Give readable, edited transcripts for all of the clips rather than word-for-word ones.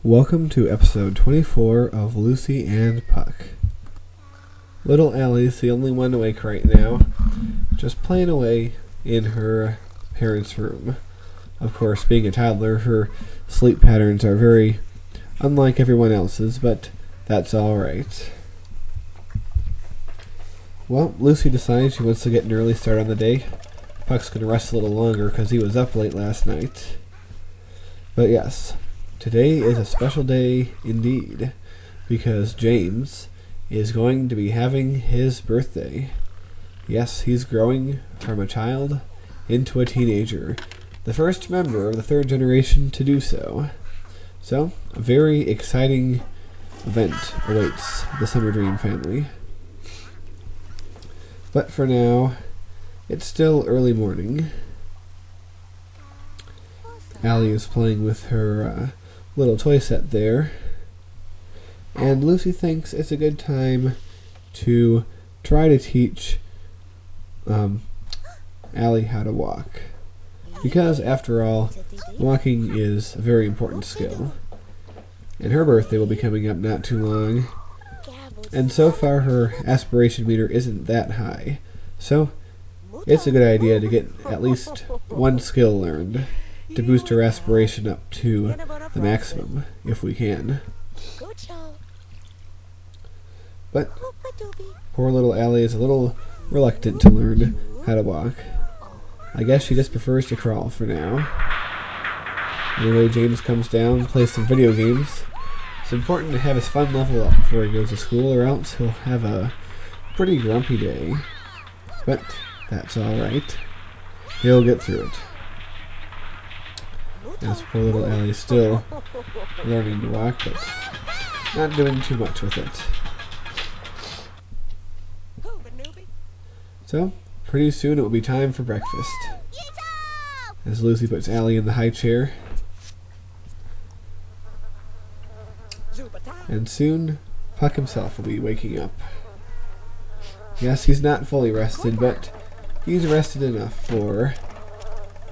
Welcome to episode 24 of Lucy and Puck. Little Allie's the only one awake right now, just playing away in her parents' room. Of course, being a toddler, her sleep patterns are very unlike everyone else's, but that's alright. Well, Lucy decides she wants to get an early start on the day. Puck's going to rest a little longer because he was up late last night. But yes, today is a special day indeed, because James is going to be having his birthday. Yes, he's growing from a child into a teenager, the first member of the third generation to do so. So, a very exciting event awaits the Summer Dream family. But for now, it's still early morning. Allie is playing with her little toy set there, and Lucy thinks it's a good time to try to teach Allie how to walk, because after all, walking is a very important skill, and her birthday will be coming up not too long, and so far her aspiration meter isn't that high, so it's a good idea to get at least one skill learned to boost her aspiration up to the maximum, if we can. But poor little Allie is a little reluctant to learn how to walk. I guess she just prefers to crawl for now. Anyway, James comes down, plays some video games. It's important to have his fun level up before he goes to school, or else he'll have a pretty grumpy day. But that's alright. He'll get through it. As poor little Allie's still learning to walk, but not doing too much with it. So, pretty soon it will be time for breakfast. As Lucy puts Allie in the high chair. And soon, Puck himself will be waking up. Yes, he's not fully rested, but he's rested enough for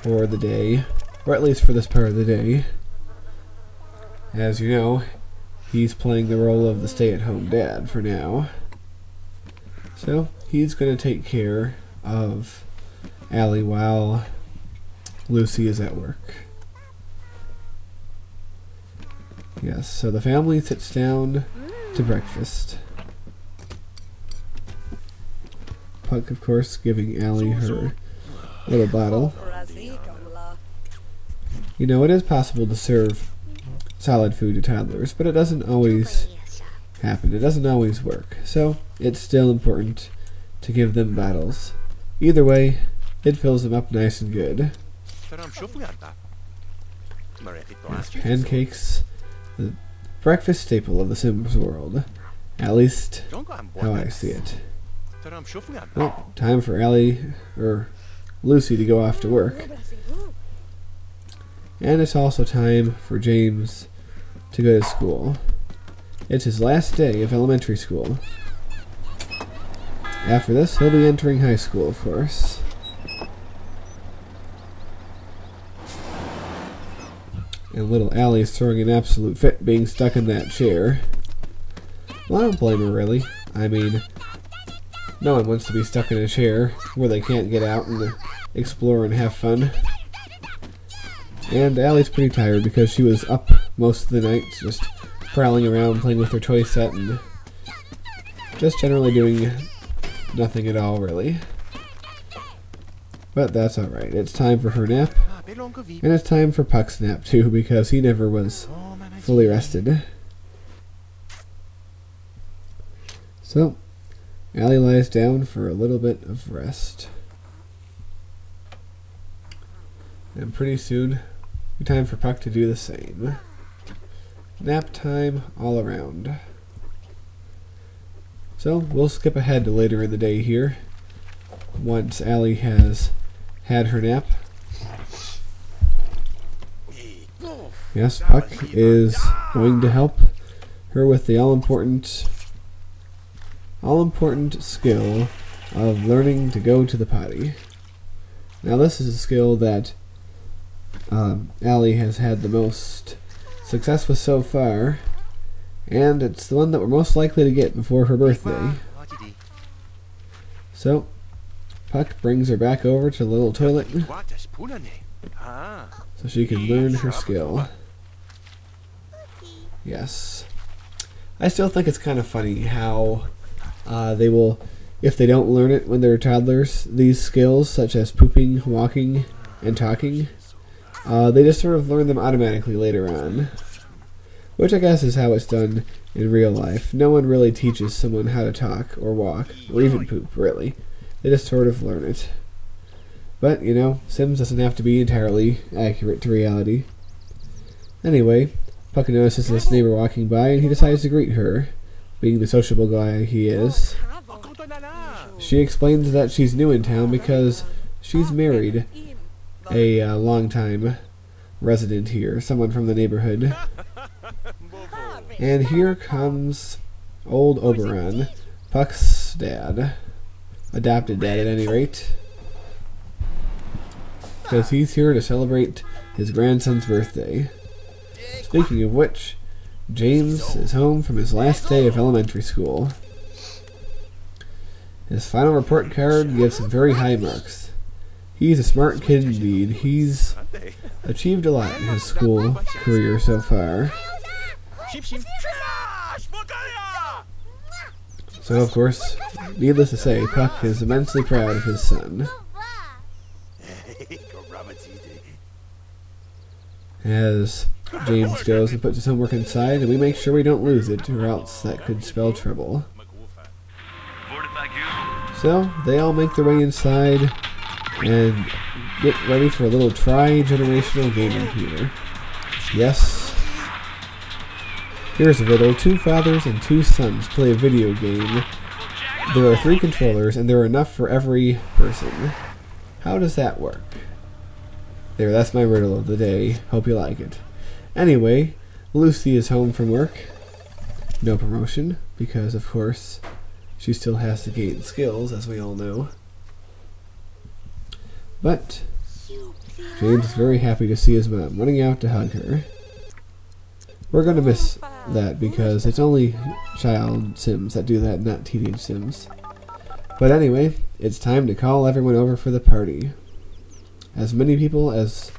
the day. Or at least for this part of the day. As you know, he's playing the role of the stay-at-home dad for now. So, he's going to take care of Allie while Lucy is at work. Yes, so the family sits down to breakfast. Puck, of course, giving Allie her little bottle. You know, it is possible to serve solid food to toddlers, but it doesn't always happen. It doesn't always work. So, it's still important to give them bottles. Either way, it fills them up nice and good. Yes, pancakes, the breakfast staple of the Sims world. At least, how I see it. Well, time for Lucy to go off to work. And it's also time for James to go to school. It's his last day of elementary school. After this, he'll be entering high school, of course. And little Allie's throwing an absolute fit being stuck in that chair. Well, I don't blame her, really. I mean, no one wants to be stuck in a chair where they can't get out and explore and have fun. And Allie's pretty tired because she was up most of the night, just prowling around, playing with her toy set, and just generally doing nothing at all, really. But that's alright. It's time for her nap, and it's time for Puck's nap, too, because he never was fully rested. So, Allie lies down for a little bit of rest. And pretty soon, time for Puck to do the same. Nap time all around. So, we'll skip ahead to later in the day here, once Allie has had her nap. Yes, Puck is going to help her with the all-important skill of learning to go to the potty. Now, this is a skill that Allie has had the most success so far, and it's the one that we're most likely to get before her birthday. So, Puck brings her back over to the little toilet so she can learn her skill. Yes. I still think it's kind of funny how they will, if they don't learn it when they're toddlers, these skills such as pooping, walking, and talking, they just sort of learn them automatically later on. Which I guess is how it's done in real life. No one really teaches someone how to talk or walk, or even poop, really. They just sort of learn it. But, you know, Sims doesn't have to be entirely accurate to reality. Anyway, Puck notices this neighbor walking by and he decides to greet her, being the sociable guy he is. She explains that she's new in town because she's married a long-time resident here, someone from the neighborhood. And here comes old Oberon, Puck's dad. Adopted dad at any rate. Because he's here to celebrate his grandson's birthday. Speaking of which, James is home from his last day of elementary school. His final report card gives him very high marks. He's a smart kid indeed. He's achieved a lot in his school career so far. So, of course, needless to say, Puck is immensely proud of his son. As James goes and puts his homework inside, and we make sure we don't lose it, or else that could spell trouble. So, they all make their way inside and get ready for a little tri-generational gaming here. Yes. Here's a riddle. 2 fathers and 2 sons play a video game. There are 3 controllers, and there are enough for every person. How does that work? There, that's my riddle of the day. Hope you like it. Anyway, Lucy is home from work. No promotion, because, of course, she still has to gain skills, as we all know. But James is very happy to see his mom, running out to hug her. We're going to miss that because it's only child Sims that do that, not teenage Sims. But anyway, it's time to call everyone over for the party. As many people as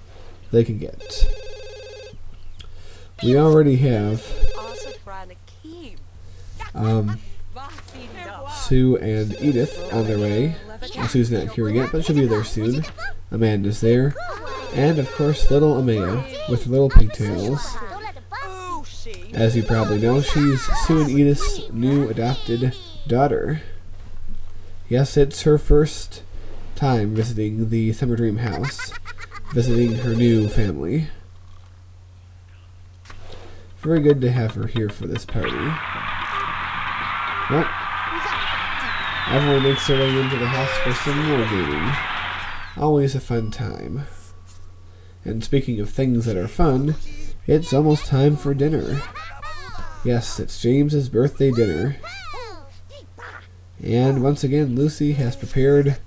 they can get. We already have Sue and Edith on their way. Well, Sue's not here yet, but she'll be there soon. Amanda's there. And, of course, little Amaya with her little pigtails. As you probably know, she's Sue and Edith's new adopted daughter. Yes, it's her first time visiting the Summer Dream house, visiting her new family. Very good to have her here for this party. Well, everyone makes their way into the house for some more gaming. Always a fun time. And speaking of things that are fun, it's almost time for dinner. Yes, it's James's birthday dinner. And once again, Lucy has prepared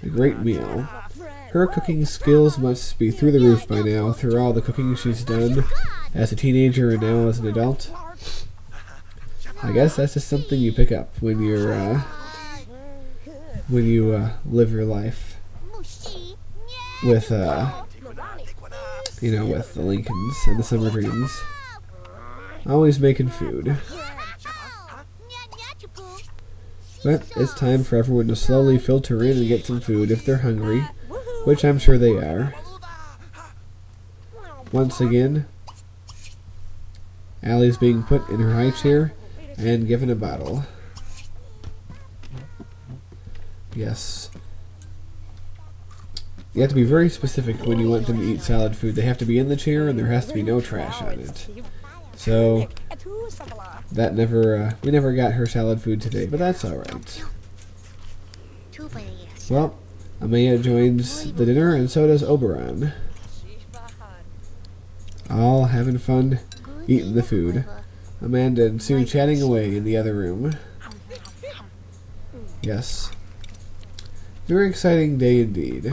a great meal. Her cooking skills must be through the roof by now, through all the cooking she's done as a teenager and now as an adult. I guess that's just something you pick up when you're live your life with with the Lincolns and the Summer Dreams. Always making food. But it's time for everyone to slowly filter in and get some food if they're hungry, which I'm sure they are. Once again, Allie's being put in her high chair and given a bottle. Yes. You have to be very specific when you want them to eat solid food. They have to be in the chair and there has to be no trash on it. So, that we never got her salad food today, but that's alright. Well, Amaya joins the dinner and so does Oberon. All having fun eating the food. Amanda and Sue chatting away in the other room. Yes. Very exciting day indeed.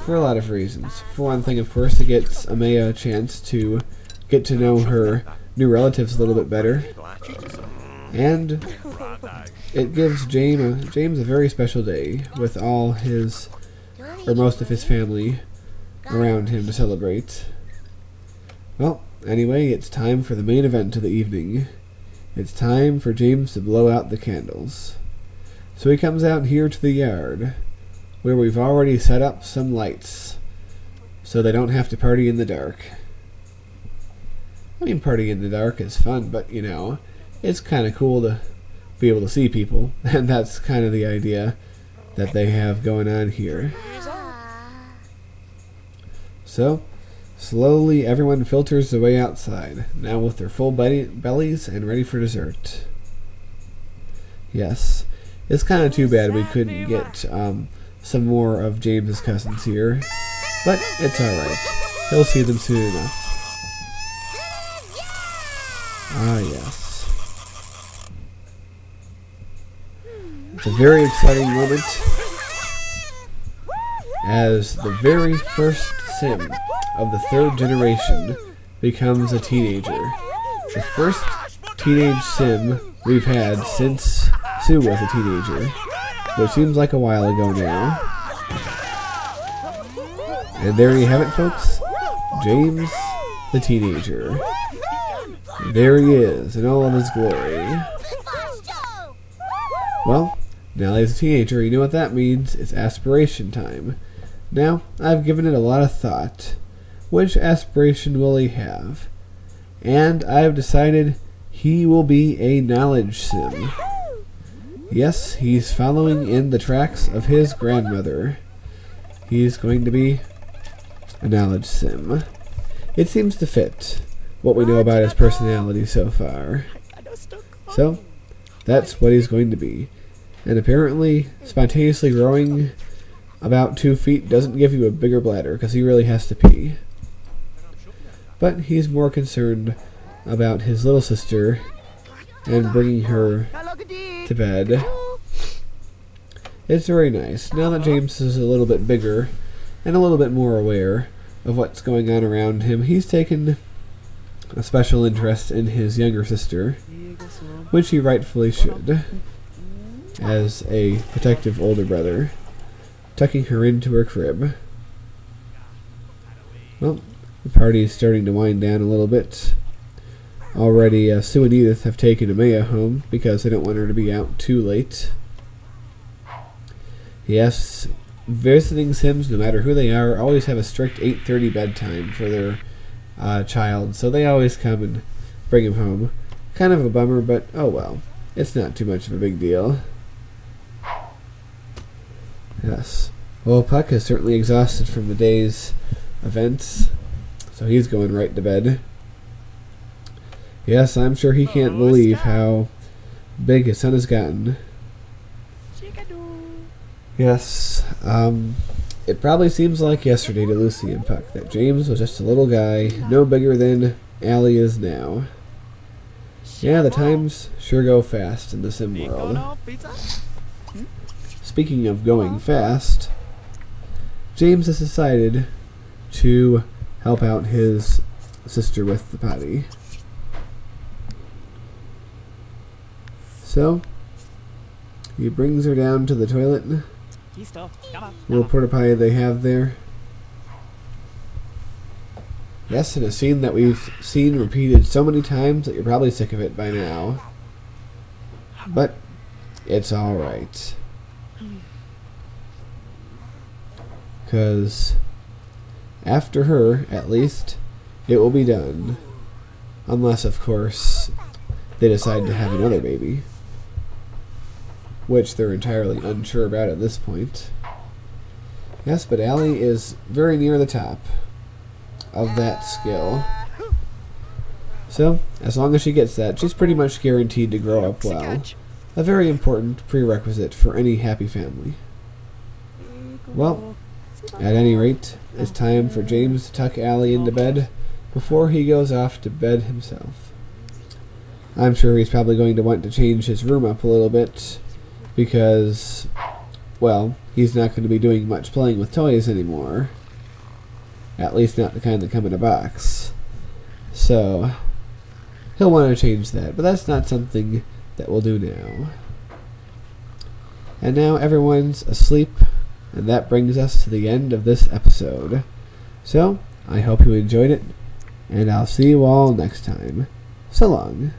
For a lot of reasons. For one thing, of course, it gets Amaya a chance to get to know her new relatives a little bit better. And it gives James a very special day with all his, or most of his family around him to celebrate. Well, anyway, it's time for the main event of the evening. It's time for James to blow out the candles. So he comes out here to the yard, where we've already set up some lights, so they don't have to party in the dark. I mean, partying in the dark is fun, but, you know, it's kind of cool to be able to see people, and that's kind of the idea that they have going on here. So, slowly everyone filters their way outside, now with their full bellies and ready for dessert. Yes, it's kind of too bad we couldn't get some more of James's cousins here, but it's alright. He'll see them soon enough. Ah, yes. It's a very exciting moment as the very first sim of the third generation becomes a teenager. The first teenage sim we've had since Sue was a teenager, which seems like a while ago now. And there you have it, folks. James the teenager. There he is in all of his glory. Well, now that he's a teenager, you know what that means. It's aspiration time. Now, I've given it a lot of thought. Which aspiration will he have? And I've decided he will be a knowledge sim. Yes, he's following in the tracks of his grandmother. He's going to be a knowledge sim. It seems to fit what we know about his personality so far. So, that's what he's going to be. And apparently, spontaneously growing about 2 feet doesn't give you a bigger bladder, because he really has to pee. But he's more concerned about his little sister and bringing her to bed. It's very nice. Now that James is a little bit bigger and a little bit more aware of what's going on around him, he's taken a special interest in his younger sister, which he rightfully should, as a protective older brother, tucking her into her crib. Well, the party is starting to wind down a little bit. Already, Sue and Edith have taken Amaya home because they don't want her to be out too late. Yes, visiting Sims, no matter who they are, always have a strict 8:30 bedtime for their child, so they always come and bring him home. Kind of a bummer, but oh well. It's not too much of a big deal. Yes. Well, Puck is certainly exhausted from the day's events, so he's going right to bed. Yes, I'm sure he can't believe how big his son has gotten. Yes, it probably seems like yesterday to Lucy and Puck that James was just a little guy, no bigger than Allie is now. Yeah, the times sure go fast in the sim world. Speaking of going fast, James has decided to help out his sister with the potty. So, he brings her down to the toilet. Little porta potty they have there. Yes, in a scene that we've seen repeated so many times that you're probably sick of it by now. But it's alright. Because after her, at least, it will be done. Unless, of course, they decide to have another baby, which they're entirely unsure about at this point. Yes, but Allie is very near the top of that skill. So, as long as she gets that, she's pretty much guaranteed to grow up well. A very important prerequisite for any happy family. Well, at any rate, it's time for James to tuck Allie into bed before he goes off to bed himself. I'm sure he's probably going to want to change his room up a little bit because, well, he's not going to be doing much playing with toys anymore. At least not the kind that come in a box. So he'll want to change that, but that's not something that we'll do now. And now everyone's asleep, and that brings us to the end of this episode. So I hope you enjoyed it, and I'll see you all next time. So long.